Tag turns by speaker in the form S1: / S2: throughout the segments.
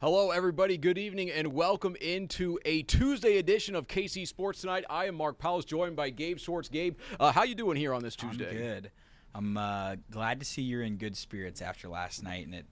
S1: Hello, everybody. Good evening, and welcome into a Tuesday edition of KC Sports Tonight. I am Mark Poulose, joined by Gabe Swartz. Gabe, how you doing here on this Tuesday?
S2: I'm good. I'm glad to see you're in good spirits after last night, and it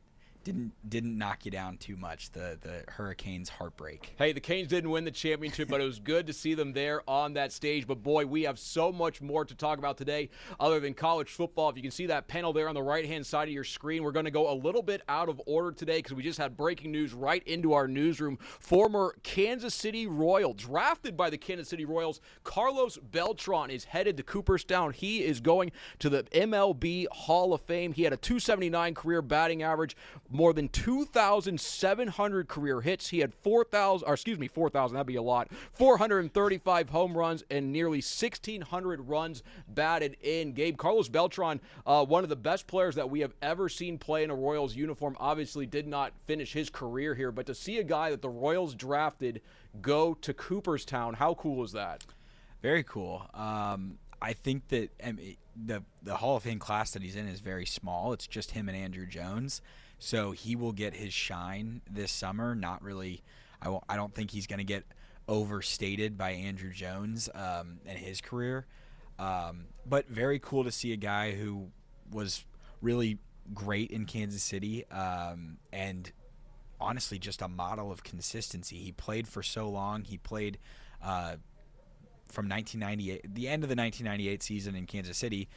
S2: didn't knock you down too much, the Hurricanes' heartbreak.
S1: Hey, the Canes didn't win the championship, but it was good to see them there on that stage. But, boy, we have so much more to talk about today other than college football. If you can see that panel there on the right-hand side of your screen, we're going to go a little bit out of order today because we just had breaking news right into our newsroom. Former Kansas City Royal, drafted by the Kansas City Royals, Carlos Beltran is headed to Cooperstown. He is going to the MLB Hall of Fame. He had a .279 career batting average, more than 2,700 career hits. He had 4,000, that'd be a lot, 435 home runs and nearly 1,600 runs batted in. Gabe, Carlos Beltran, one of the best players that we have ever seen play in a Royals uniform, obviously did not finish his career here, but to see a guy that the Royals drafted go to Cooperstown, how cool is that?
S2: Very cool. I think that the Hall of Fame class that he's in is very small. It's just him and Andrew Jones. So he will get his shine this summer. Not really. I don't think he's going to get overstated by Andrew Jones and his career. But very cool to see a guy who was really great in Kansas City and honestly just a model of consistency. He played for so long. He played from 1998, the end of the 1998 season in Kansas City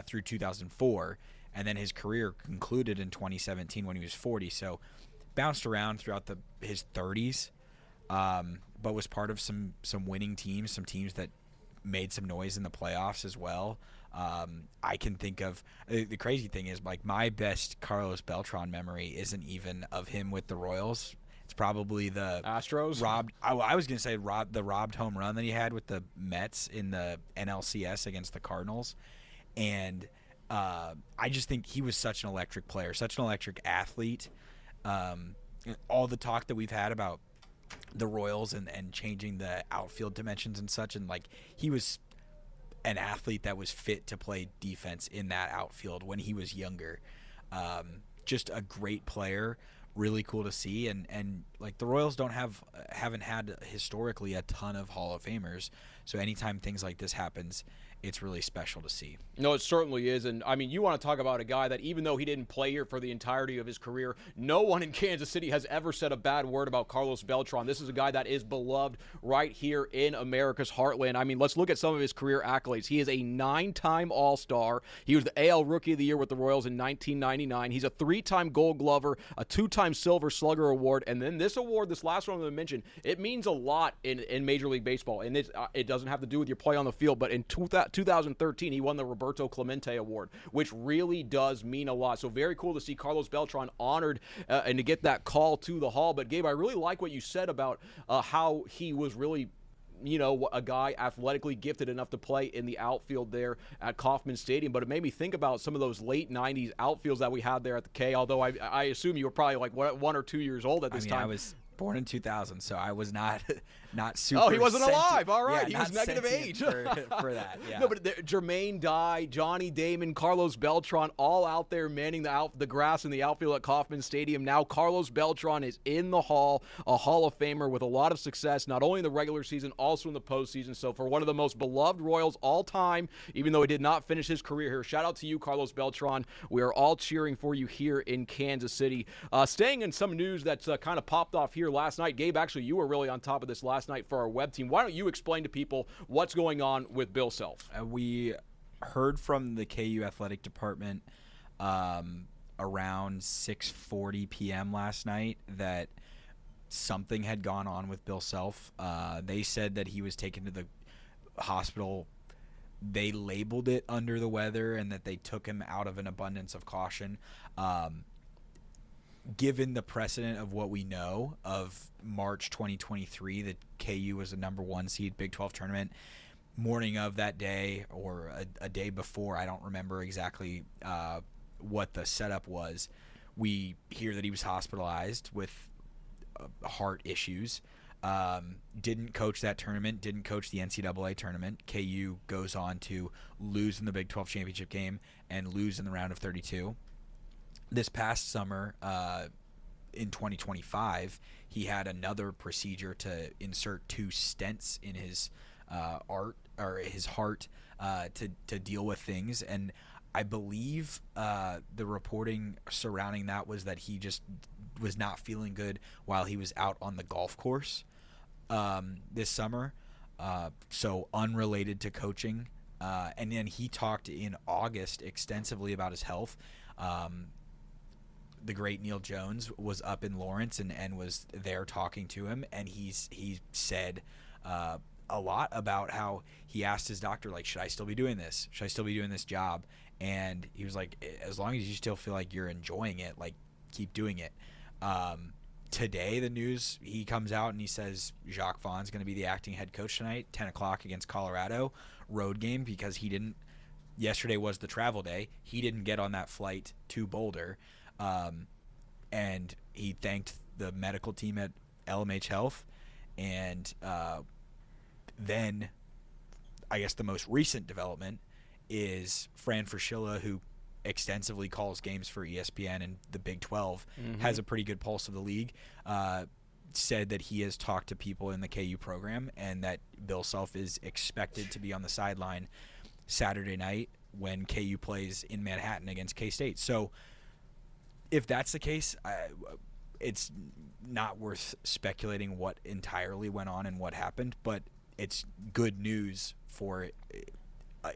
S2: through 2004. And then his career concluded in 2017 when he was 40. So bounced around throughout his 30s, but was part of some winning teams, some teams that made some noise in the playoffs as well. I can think of the crazy thing is, like, my best Carlos Beltran memory isn't even of him with the Royals. It's probably the
S1: Astros.
S2: I was going to say the robbed home run that he had with the Mets in the NLCS against the Cardinals, and I just think he was such an electric player, such an electric athlete. All the talk that we've had about the Royals and changing the outfield dimensions and such, and like, he was an athlete that was fit to play defense in that outfield when he was younger. Just a great player, really cool to see, and like, the Royals haven't had historically a ton of Hall of Famers, so anytime things like this happens, it's really special to see.
S1: No, it certainly is. And, I mean, you want to talk about a guy that even though he didn't play here for the entirety of his career, no one in Kansas City has ever said a bad word about Carlos Beltran. This is a guy that is beloved right here in America's heartland. I mean, let's look at some of his career accolades. He is a 9-time All-Star. He was the AL Rookie of the Year with the Royals in 1999. He's a 3-time Gold Glover, a 2-time Silver Slugger Award, and then this award, this last one I'm going to mention, it means a lot in Major League Baseball, and it doesn't have to do with your play on the field, but in 2013, he won the Roberto Clemente Award, which really does mean a lot. So very cool to see Carlos Beltran honored and to get that call to the Hall. But, Gabe, I really like what you said about how he was really, a guy athletically gifted enough to play in the outfield there at Kauffman Stadium. But it made me think about some of those late 90s outfields that we had there at the K, although I assume you were probably like 1 or 2 years old at this time.
S2: I was born in 2000, so I was not super.
S1: Oh, he wasn't alive. All right,
S2: yeah,
S1: he was negative age
S2: for that. Yeah.
S1: No, but Jermaine Dye, Johnny Damon, Carlos Beltran, all out there manning the grass in the outfield at Kauffman Stadium. Now Carlos Beltran is in the Hall, a Hall of Famer with a lot of success, not only in the regular season, also in the postseason. So for one of the most beloved Royals all time, even though he did not finish his career here, shout out to you, Carlos Beltran. We are all cheering for you here in Kansas City. Staying in some news that's kind of popped off here last night. Gabe, actually, you were really on top of this last night for our web team. Why don't you explain to people what's going on with Bill Self?
S2: We heard from the KU athletic department around 6:40 p.m. last night that something had gone on with Bill Self. They said that he was taken to the hospital. They labeled it under the weather and that they took him out of an abundance of caution. Given the precedent of what we know of March 2023, that KU was the number 1 seed Big 12 tournament, morning of that day or a day before, I don't remember exactly what the setup was, we hear that he was hospitalized with heart issues. Didn't coach that tournament, didn't coach the NCAA tournament. KU goes on to lose in the Big 12 championship game and lose in the round of 32. This past summer, in 2025, he had another procedure to insert 2 stents in his heart to deal with things. And I believe the reporting surrounding that was that he just was not feeling good while he was out on the golf course this summer. So unrelated to coaching. And then he talked in August extensively about his health. The great Neil Jones was up in Lawrence and was there talking to him, and he said a lot about how he asked his doctor, like, should I still be doing this? Should I still be doing this job? And he was like, as long as you still feel like you're enjoying it, like, keep doing it. Today, the news, he comes out and he says Jacques Vaughn's going to be the acting head coach tonight, 10 o'clock against Colorado, road game, because yesterday was the travel day. He didn't get on that flight to Boulder. And he thanked the medical team at LMH Health. And then I guess the most recent development is Fran Fraschilla, who extensively calls games for ESPN and the Big 12, has a pretty good pulse of the league, said that he has talked to people in the KU program and that Bill Self is expected to be on the sideline Saturday night when KU plays in Manhattan against K-State. So if that's the case, it's not worth speculating what entirely went on and what happened, but it's good news for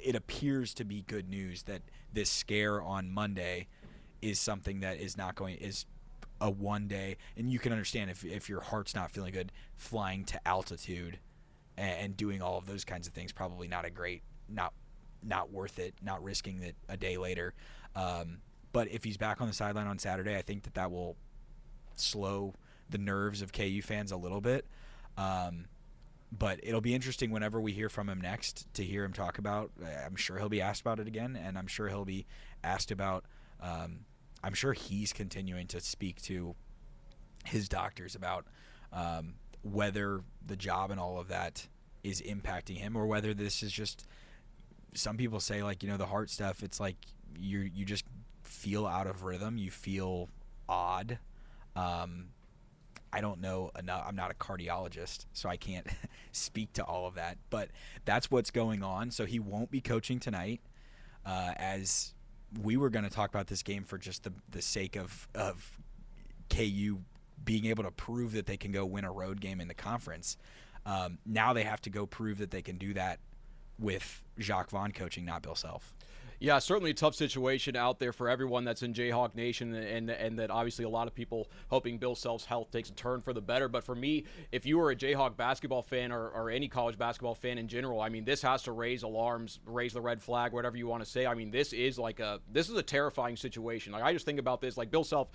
S2: it appears to be good news that this scare on Monday is something that is a one day, and you can understand if your heart's not feeling good, flying to altitude and doing all of those kinds of things, probably not not worth it, not risking it a day later. But if he's back on the sideline on Saturday, I think that will slow the nerves of KU fans a little bit. But it'll be interesting whenever we hear from him next to hear him talk about. I'm sure he'll be asked about it again, and I'm sure he'll be asked about. I'm sure he's continuing to speak to his doctors about whether the job and all of that is impacting him, or whether this is just. Some people say, like, the heart stuff. It's like you just feel out of rhythm. You feel odd. I don't know enough. I'm not a cardiologist, so I can't speak to all of that. But that's what's going on. So he won't be coaching tonight. As we were going to talk about this game for just the sake of KU being able to prove that they can go win a road game in the conference. Now they have to go prove that they can do that with Jacques Vaughn coaching, not Bill Self.
S1: Yeah, certainly a tough situation out there for everyone that's in Jayhawk Nation, and that obviously a lot of people hoping Bill Self's health takes a turn for the better. But for me, if you were a Jayhawk basketball fan or any college basketball fan in general, I mean, this has to raise alarms, raise the red flag, whatever you want to say. I mean, this is a terrifying situation. Like, I just think about this, like Bill Self,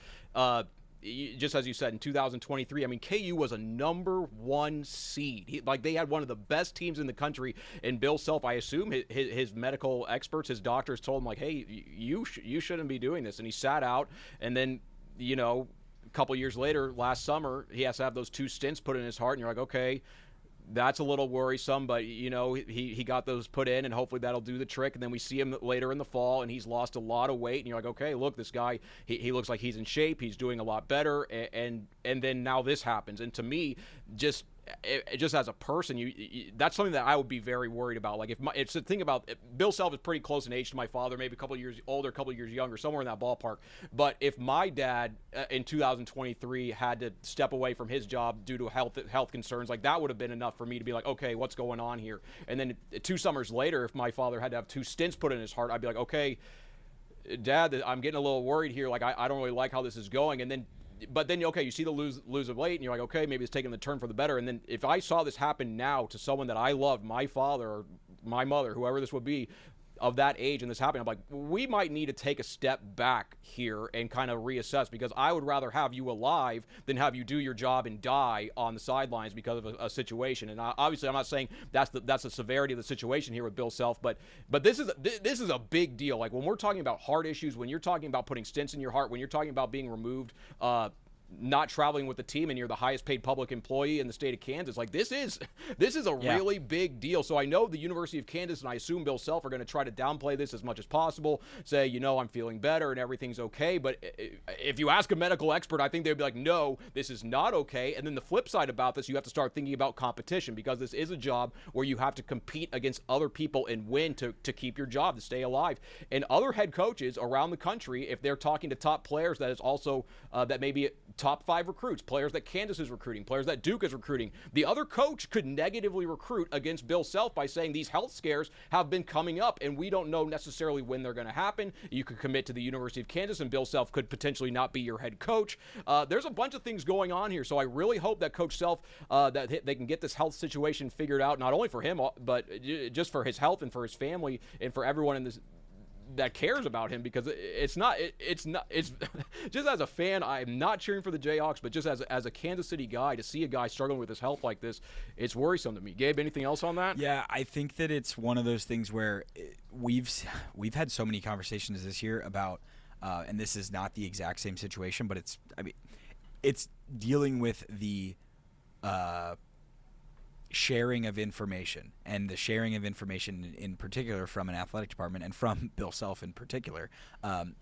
S1: just as you said, in 2023, I mean, KU was a number 1 seed. They had one of the best teams in the country. And Bill Self, I assume his medical experts, his doctors told him, like, hey, you shouldn't be doing this. And he sat out. And then, a couple years later, last summer, he has to have those 2 stents put in his heart. And you're like, okay, that's a little worrisome, but he got those put in, and hopefully that'll do the trick. And then we see him later in the fall, and he's lost a lot of weight, and you're like, okay, look, this guy, he looks like he's in shape, he's doing a lot better, and then now this happens. And to me, just as a person, that's something that I would be very worried about. Like, it's the thing about Bill Self is pretty close in age to my father, maybe a couple of years older, a couple of years younger, somewhere in that ballpark. But if my dad in 2023 had to step away from his job due to health concerns, like, that would have been enough for me to be like, okay, what's going on here? And then 2 summers later, if my father had to have 2 stents put in his heart, I'd be like, okay, Dad, I'm getting a little worried here. Like, I don't really like how this is going. But then, okay, you see the lose of weight, and you're like, okay, maybe it's taking the turn for the better. And then if I saw this happen now to someone that I loved, my father or my mother, whoever this would be, of that age, and this happening, I'm like, we might need to take a step back here and kind of reassess, because I would rather have you alive than have you do your job and die on the sidelines because of a situation. And obviously, I'm not saying that's the severity of the situation here with Bill Self, but this is a big deal. Like, when we're talking about heart issues, when you're talking about putting stents in your heart, when you're talking about being removed not traveling with the team, and you're the highest paid public employee in the state of Kansas. Like, this is a really big deal. So I know the University of Kansas, and I assume Bill Self, are going to try to downplay this as much as possible, say, I'm feeling better and everything's okay. But if you ask a medical expert, I think they'd be like, no, this is not okay. And then the flip side about this, you have to start thinking about competition, because this is a job where you have to compete against other people and win to keep your job, to stay alive. And other head coaches around the country, if they're talking to top players, that is also that may be top 5 recruits, players that Kansas is recruiting, players that Duke is recruiting, the other coach could negatively recruit against Bill Self by saying these health scares have been coming up and we don't know necessarily when they're going to happen. You could commit to the University of Kansas and Bill Self could potentially not be your head coach. There's a bunch of things going on here, so I really hope that Coach Self, that they can get this health situation figured out, not only for him, but just for his health and for his family and for everyone in this that cares about him, because it's just as a fan, I'm not cheering for the Jayhawks, but just as a Kansas City guy, to see a guy struggling with his health like this, it's worrisome to me. Gabe, anything else on that?
S2: Yeah, I think that it's one of those things where we've had so many conversations this year about, and this is not the exact same situation, but it's dealing with the sharing of information, and the sharing of information in particular from an athletic department and from Bill Self in particular,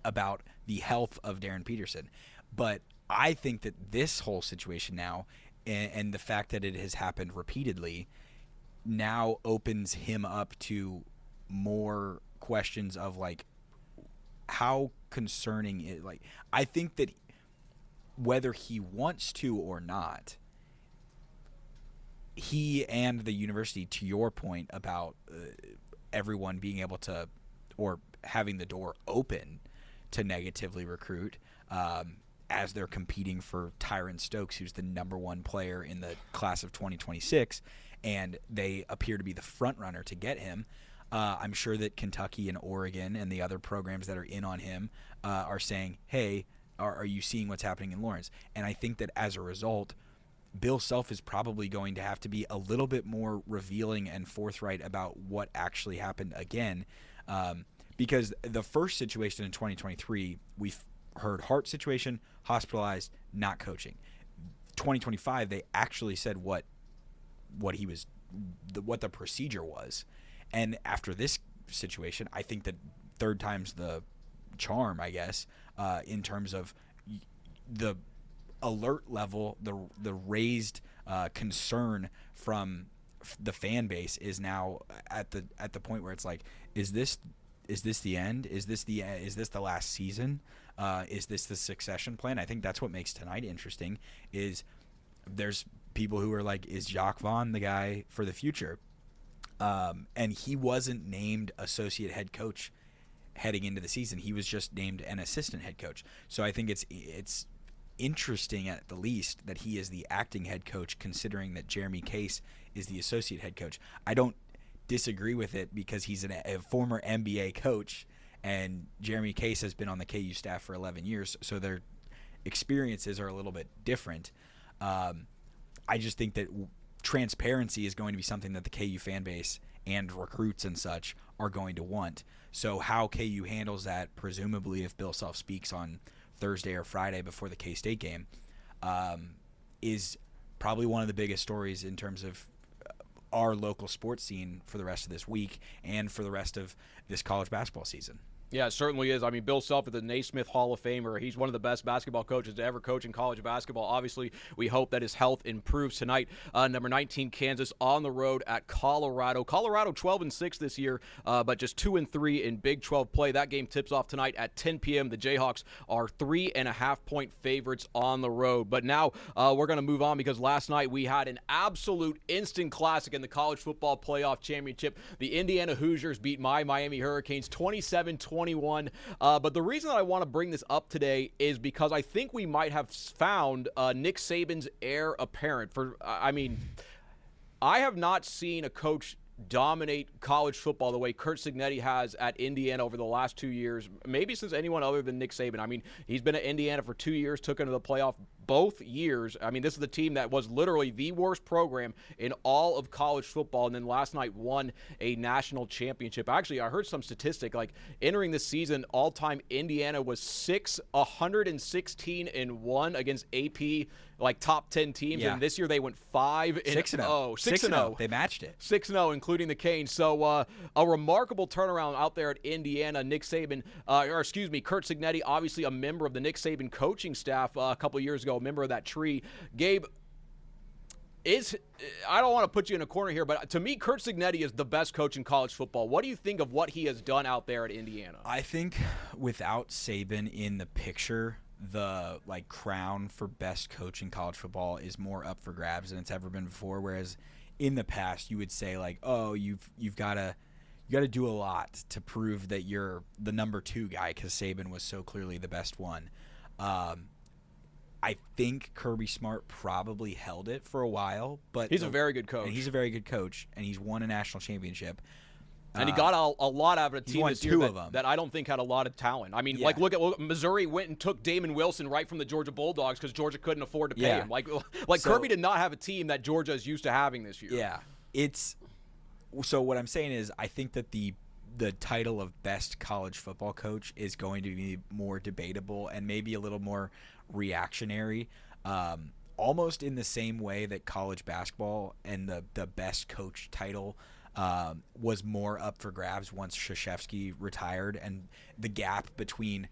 S2: about the health of Darren Peterson. But I think that this whole situation now, and the fact that it has happened repeatedly, now opens him up to more questions of like how concerning it. Like, I think that whether he wants to or not, he and the university, to your point about everyone being able to, or having the door open to negatively recruit, as they're competing for Tyron Stokes, who's the #1 player in the class of 2026, and they appear to be the front runner to get him. I'm sure that Kentucky and Oregon and the other programs that are in on him are saying, hey, are you seeing what's happening in Lawrence? And I think that as a result, Bill Self is probably going to have to be a little bit more revealing and forthright about what actually happened again, because the first situation in 2023, we've heard heart situation, hospitalized, not coaching. 2025, they actually said what the procedure was, and after this situation, I think that third time's the charm, I guess, in terms of the alert level, the raised concern from the fan base is now at the point where it's like, is this the end? Is this the last season? Is this the succession plan? I think that's what makes tonight interesting. Is there's people who are like, is Jacques Vaughn the guy for the future? And he wasn't named associate head coach heading into the season. He was just named an assistant head coach. So I think it's interesting at the least that he is the acting head coach, considering that Jeremy Case is the associate head coach. I don't disagree with it because he's a former NBA coach, and Jeremy Case has been on the KU staff for 11 years, so their experiences are a little bit different. I just think that transparency is going to be something that the KU fan base and recruits and such are going to want. So how KU handles that, presumably if Bill Self speaks on Thursday or Friday before the K-State game, is probably one of the biggest stories in terms of our local sports scene for the rest of this week and for the rest of this college basketball season.
S1: Yeah, it certainly is. I mean, Bill Self is the Naismith Hall of Famer. He's one of the best basketball coaches to ever coach in college basketball. Obviously, we hope that his health improves tonight. Number 19, Kansas, on the road at Colorado. Colorado 12-6 this year, but just 2-3 in Big 12 play. That game tips off tonight at 10 p.m. The Jayhawks are 3.5-point favorites on the road. But now we're going to move on, because last night we had an absolute instant classic in the college football playoff championship. The Indiana Hoosiers beat my Miami Hurricanes 27-21. But the reason that I want to bring this up today is because I think we might have found Nick Saban's heir apparent. I have not seen a coach dominate college football the way Curt Cignetti has at Indiana over the last 2 years, maybe since anyone other than Nick Saban. I mean, he's been at Indiana for 2 years, took him to the playoff both years. I mean, this is the team that was literally the worst program in all of college football, and then last night won a national championship. Actually, I heard some statistic, like entering this season, all-time Indiana was 116-1 against AP, like top 10 teams, and this year they went 5-0. 6-0.
S2: They matched it.
S1: 6-0, including the Canes. So a remarkable turnaround out there at Indiana. Nick Saban, Curt Cignetti, obviously a member of the Nick Saban coaching staff a couple years ago, a member of that tree. Gabe, I don't want to put you in a corner here, but to me, Curt Cignetti is the best coach in college football. What do you think of what he has done out there at Indiana?
S2: I think without Saban in the picture, the crown for best coach in college football is more up for grabs than it's ever been before. Whereas in the past, you would say you've got to do a lot to prove that you're the number 2 guy because Saban was so clearly the best one. I think Kirby Smart probably held it for a while, but
S1: he's a very good coach.
S2: And he's a very good coach, and he's won a national championship.
S1: And he got a lot out of a team this year that I don't think had a lot of talent. I mean, look at Missouri went and took Damon Wilson right from the Georgia Bulldogs because Georgia couldn't afford to pay him. So, Kirby did not have a team that Georgia is used to having this year.
S2: Yeah, so what I'm saying is I think that the title of best college football coach is going to be more debatable and maybe a little more reactionary, almost in the same way that college basketball and the best coach title was more up for grabs once Krzyzewski retired, and the gap between,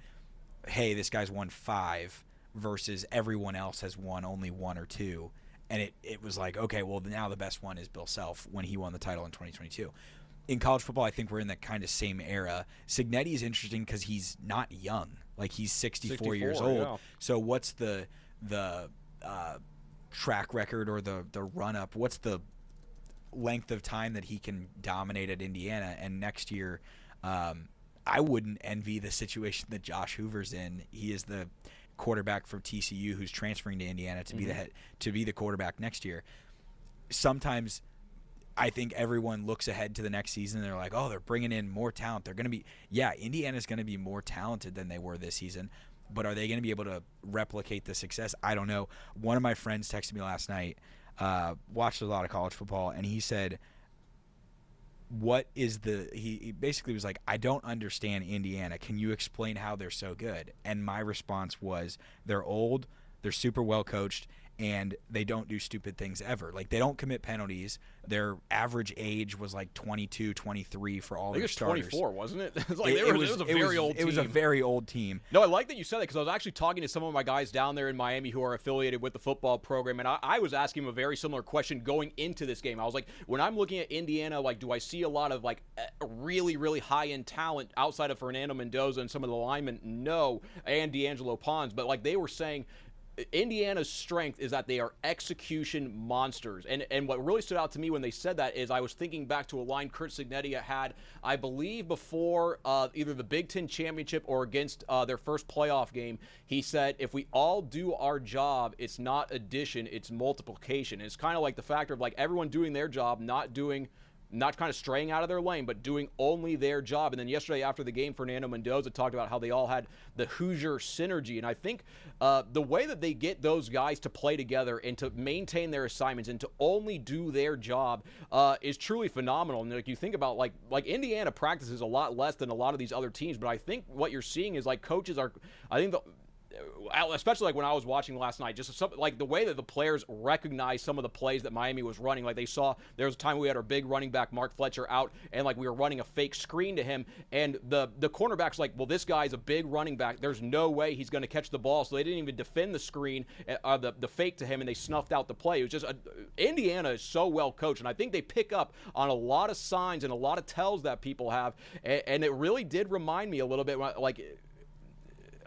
S2: hey, this guy's won 5 versus everyone else has won only 1 or 2, and it was like, okay, well, now the best one is Bill Self when he won the title in 2022. In college football, I think we're in that kind of same era. Cignetti is interesting because he's not young. He's 64 years old.
S1: Yeah.
S2: So what's the track record or the run-up? What's the length of time that he can dominate at Indiana? And next year, I wouldn't envy the situation that Josh Hoover's in. He is the quarterback from TCU who's transferring to Indiana to be the quarterback next year. Sometimes I think everyone looks ahead to the next season and they're like, oh, they're bringing in more talent. They're going to be Indiana's going to be more talented than they were this season, but are they going to be able to replicate the success? I don't know. One of my friends texted me last night, watched a lot of college football, and he said, he basically was like, I don't understand Indiana. Can you explain how they're so good? And my response was, they're old, they're super well coached, and they don't do stupid things ever. They don't commit penalties. Their average age was 22, 23 for all their starters.
S1: I think it was 24, wasn't it? It was a very old team.
S2: It was a very old team.
S1: No, I like that you said that because I was actually talking to some of my guys down there in Miami who are affiliated with the football program, and I was asking them a very similar question going into this game. I was like, when I'm looking at Indiana, do I see a lot of really, really high-end talent outside of Fernando Mendoza and some of the linemen? No, and D'Angelo Pons. But they were saying, Indiana's strength is that they are execution monsters. And what really stood out to me when they said that is I was thinking back to a line Curt Cignetti had, I believe, before either the Big Ten championship or against their first playoff game. He said, if we all do our job, it's not addition, it's multiplication. And it's kind of like the factor of everyone doing their job, not kind of straying out of their lane, but doing only their job. And then yesterday after the game, Fernando Mendoza talked about how they all had the Hoosier synergy. And I think the way that they get those guys to play together and to maintain their assignments and to only do their job is truly phenomenal. And you think about Indiana practices a lot less than a lot of these other teams, but I think what you're seeing is coaches are, I think especially when I was watching last night, just the way that the players recognize some of the plays that Miami was running. They saw there was a time we had our big running back Mark Fletcher out, and we were running a fake screen to him, and the cornerback's well, this guy's a big running back. There's no way he's going to catch the ball, so they didn't even defend the screen, the fake to him, and they snuffed out the play. It was just Indiana is so well coached, and I think they pick up on a lot of signs and a lot of tells that people have, and it really did remind me a little bit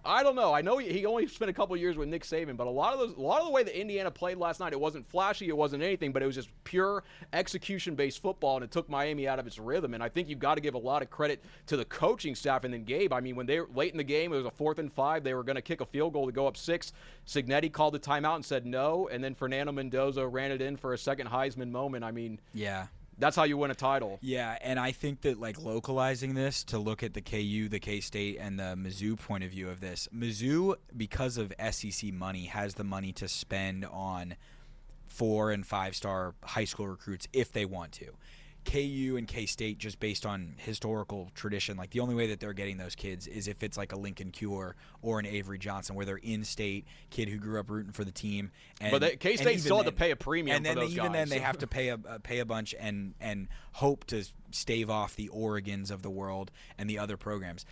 S1: I don't know. I know he only spent a couple years with Nick Saban, but a lot of the way that Indiana played last night, it wasn't flashy, it wasn't anything, but it was just pure execution-based football, and it took Miami out of its rhythm. And I think you've got to give a lot of credit to the coaching staff. And then Gabe, when they were late in the game, it was a 4th and 5. They were going to kick a field goal to go up 6. Cignetti called the timeout and said no, and then Fernando Mendoza ran it in for a second Heisman moment.
S2: Yeah.
S1: That's how you win a title.
S2: Yeah, and I think that like localizing this to look at the KU, the K-State, and the Mizzou point of view of this. Mizzou, because of SEC money, has the money to spend on 4- and 5-star high school recruits if they want to. KU and K-State, just based on historical tradition, like the only way that they're getting those kids is if it's like a Lincoln Cure or an Avery Johnson, where they're in-state kid who grew up rooting for the team. And,
S1: but K-State still had to pay a premium
S2: and
S1: for
S2: then
S1: those
S2: even
S1: guys.
S2: then they have to pay a bunch and hope to stave off the Oregons of the world and the other programs.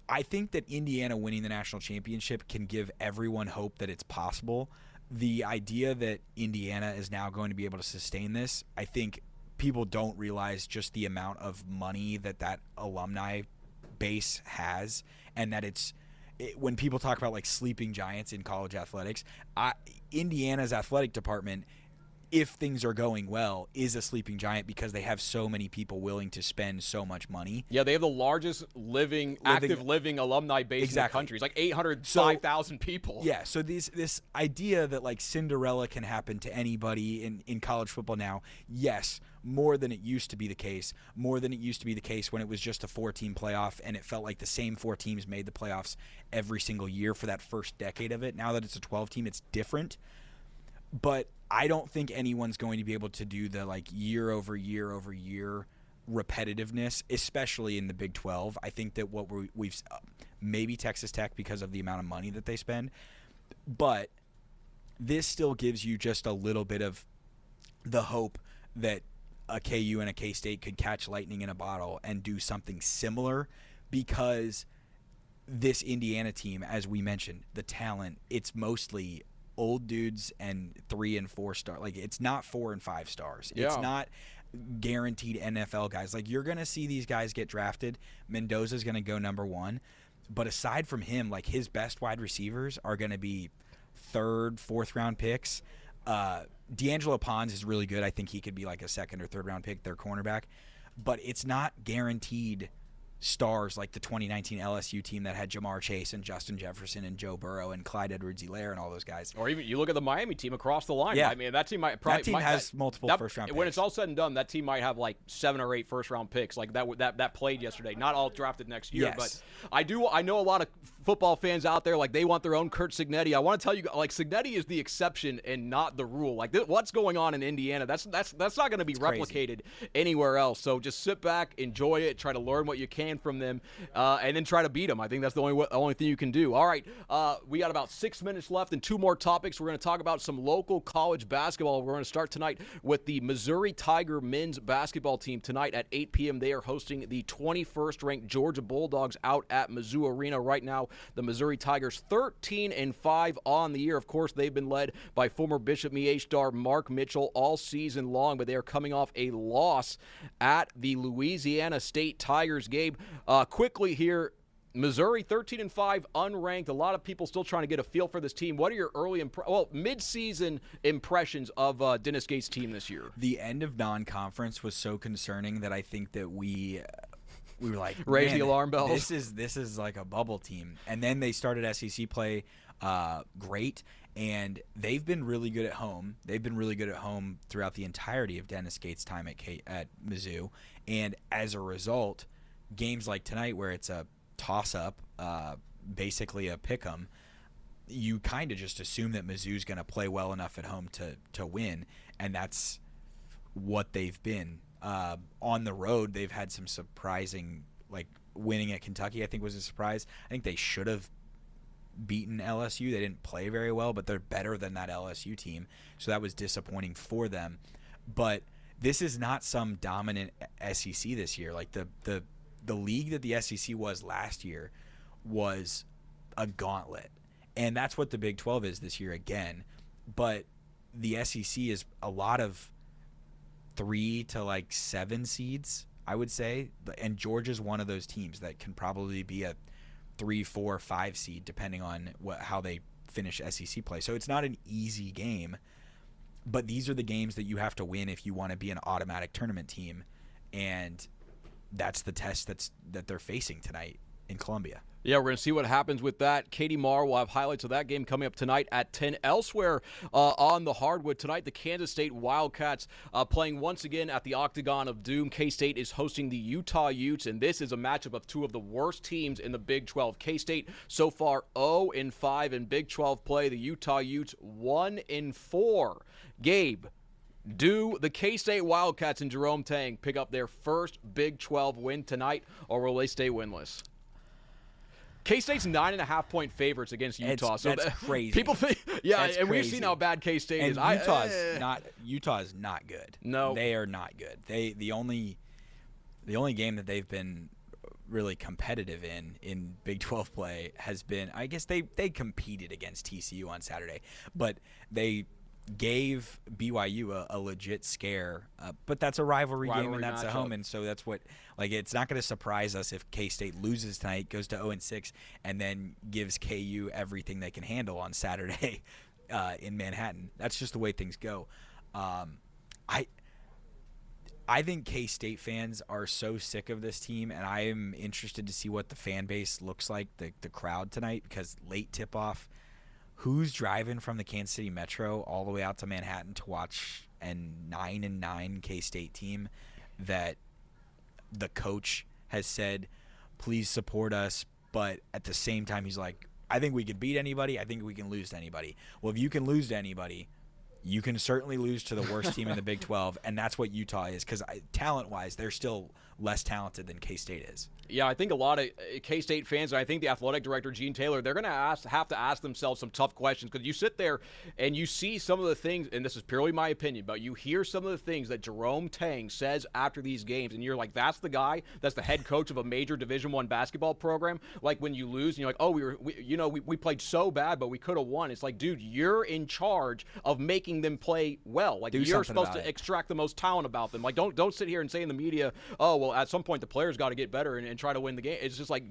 S2: I think that Indiana winning the national championship can give everyone hope that it's possible. The idea that Indiana is now going to be able to sustain this, I think people don't realize just the amount of money that alumni base has, and that when people talk about like sleeping giants in college athletics, Indiana's athletic department, if things are going well, is a sleeping giant because they have so many people willing to spend so much money.
S1: Yeah, they have the largest active living alumni base in the country. It's like 805,000 people.
S2: Yeah, so this idea that like Cinderella can happen to anybody in college football now, yes, more than it used to be the case. More than it used to be the case when it was just a 4-team playoff and it felt like the same 4 teams made the playoffs every single year for that first decade of it. Now that it's a 12-team, it's different. But I don't think anyone's going to be able to do the like year over year over year repetitiveness, especially in the Big 12. I think that what we've maybe Texas Tech because of the amount of money that they spend, but this still gives you just a little bit of the hope that a KU and a K-State could catch lightning in a bottle and do something similar, because this Indiana team, as we mentioned, the talent, it's mostly old dudes and 3 and 4 star. Like, it's not 4 and 5 stars. Yeah. It's not guaranteed NFL guys. Like, you're going to see these guys get drafted. Mendoza's going to go number 1. But aside from him, like, his best wide receivers are going to be 3rd, 4th round picks. D'Angelo Pons is really good. I think he could be like a 2nd or 3rd round pick, their cornerback. But it's not guaranteed stars like the 2019 LSU team that had Jamar Chase and Justin Jefferson and Joe Burrow and Clyde Edwards-Helaire and all those guys.
S1: Or even you look at the Miami team across the line.
S2: Yeah.
S1: I mean, that team
S2: has multiple first-round picks.
S1: When it's all said and done, that team might have like 7 or 8 first-round picks like that played yesterday. Not all drafted next year,
S2: yes.
S1: But I know a lot of football fans out there, like, they want their own Kurt Cignetti. I want to tell you, like, Cignetti is the exception and not the rule. Like, what's going on in Indiana, that's not going to be replicated anywhere else. So just sit back, enjoy it, try to learn what you can from them. And then try to beat them. I think that's the only thing you can do. All right, we got about 6 minutes left and 2 more topics. We're going to talk about some local college basketball. We're going to start tonight with the Missouri Tiger men's basketball team. Tonight at 8 p.m., they are hosting the 21st-ranked Georgia Bulldogs out at Mizzou Arena. Right now, the Missouri Tigers 13-5 on the year. Of course, they've been led by former Bishop Miege star Mark Mitchell all season long, but they are coming off a loss at the Louisiana State Tigers. Gabe, quickly here, Missouri 13-5, unranked. A lot of people still trying to get a feel for this team. What are your early mid-season impressions of Dennis Gates' team this year?
S2: The end of non-conference was so concerning that I think that we were like,
S1: raise the alarm bells.
S2: This is like a bubble team. And then they started SEC play great, and they've been really good at home. They've been really good at home throughout the entirety of Dennis Gates' time at Mizzou. And as a result, games like tonight where it's a toss-up, basically a pick-em, you kind of just assume that Mizzou's going to play well enough at home to win, and that's what they've been. On the road, they've had some surprising, like winning at Kentucky, I think was a surprise. I think they should have beaten LSU. They didn't play very well, but they're better than that LSU team, so that was disappointing for them. But this is not some dominant SEC this year. Like the league that the SEC was last year was a gauntlet, and that's what the Big 12 is this year again. But the SEC is a lot of 3 to 7 seeds, I would say, and Georgia's one of those teams that can probably be a 3, 4, 5 seed depending on how they finish SEC play. So it's not an easy game, but these are the games that you have to win if you want to be an automatic tournament team, and that's the test that they're facing tonight. in Columbia.
S1: Yeah, we're going to see what happens with that. Katie Marr will have highlights of that game coming up tonight at 10. Elsewhere on the hardwood tonight, the Kansas State Wildcats playing once again at the Octagon of Doom. K-State is hosting the Utah Utes, and this is a matchup of two of the worst teams in the Big 12. K-State so far 0-5 in Big 12 play. The Utah Utes 1-4. Gabe, do the K-State Wildcats and Jerome Tang pick up their first Big 12 win tonight, or will they stay winless? K-State's 9.5-point favorites against Utah.
S2: That's crazy.
S1: People think, yeah,
S2: that's
S1: and
S2: crazy.
S1: we've seen how bad K-State is.
S2: Utah is not good.
S1: No,
S2: they are not good. The only game that they've been really competitive in Big 12 play has been, I guess they competed against TCU on Saturday, but they gave BYU a legit scare, but that's a rivalry game and that's a home, and so that's what, like, it's not going to surprise us if K-State loses tonight, goes to 0-6, and then gives KU everything they can handle on Saturday in Manhattan. That's just the way things go. I think K-State fans are so sick of this team, and I am interested to see what the fan base looks like, the crowd tonight, because late tip-off, who's driving from the Kansas City Metro all the way out to Manhattan to watch a 9-9 K-State team that the coach has said, please support us, but at the same time he's like, I think we can beat anybody, I think we can lose to anybody. Well, if you can lose to anybody, you can certainly lose to the worst team in the Big 12, and that's what Utah is, because talent-wise, they're still less talented than K-State is.
S1: Yeah, I think a lot of K-State fans, and I think the athletic director, Gene Taylor, they're going to have to ask themselves some tough questions, because you sit there and you see some of the things, and this is purely my opinion, but you hear some of the things that Jerome Tang says after these games, and you're like, that's the guy, that's the head coach of a major Division I basketball program. Like, when you lose, and you're like, oh, we played so bad, but we could have won. It's like, dude, you're in charge of making them play well. Like, you're supposed to extract the most talent about them. Like, don't sit here and say in the media, oh, well, at some point the players got to get better and try to win the game. It's just like,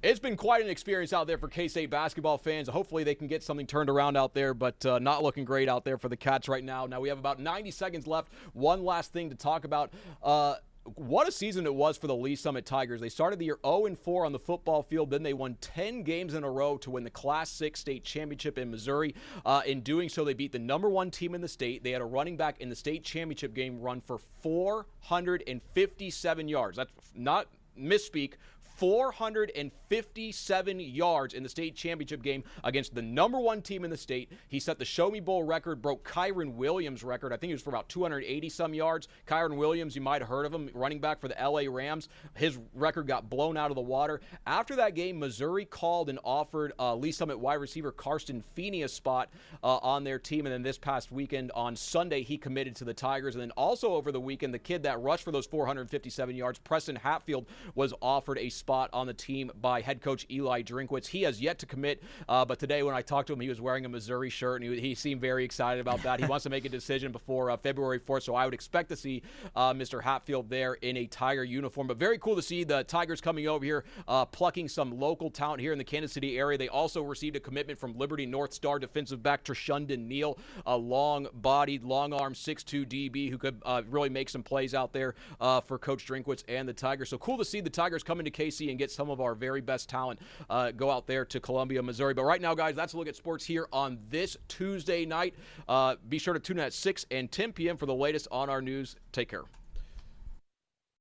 S1: it's been quite an experience out there for K-State basketball fans. Hopefully they can get something turned around out there, but not looking great out there for the Cats right now. Now we have about 90 seconds left. One last thing to talk about. What a season it was for the Lee Summit Tigers. They started the year 0-4 on the football field. Then they won 10 games in a row to win the Class 6 state championship in Missouri. In doing so, they beat the #1 team in the state. They had a running back in the state championship game run for 457 yards. That's not misspeak. 457 yards in the state championship game against the #1 team in the state. He set the Show Me Bowl record, broke Kyron Williams' record. I think it was for about 280-some yards. Kyron Williams, you might have heard of him, running back for the LA Rams. His record got blown out of the water. After that game, Missouri called and offered Lee Summit wide receiver Karsten Feeney a spot on their team. And then this past weekend, on Sunday, he committed to the Tigers. And then also over the weekend, the kid that rushed for those 457 yards, Preston Hatfield, was offered a spot on the team by head coach Eli Drinkwitz. He has yet to commit, but today when I talked to him, he was wearing a Missouri shirt, and he seemed very excited about that. He wants to make a decision before February 4th, so I would expect to see Mr. Hatfield there in a Tiger uniform. But very cool to see the Tigers coming over here, plucking some local talent here in the Kansas City area. They also received a commitment from Liberty North Star defensive back Treshundon Neal, a long-bodied, long-armed 6'2 DB who could really make some plays out there for Coach Drinkwitz and the Tigers. So cool to see the Tigers come into KC and get some of our very best talent go out there to Columbia, Missouri. But right now, guys, that's a look at sports here on this Tuesday night. Be sure to tune in at 6 and 10 p.m. for the latest on our news. Take care.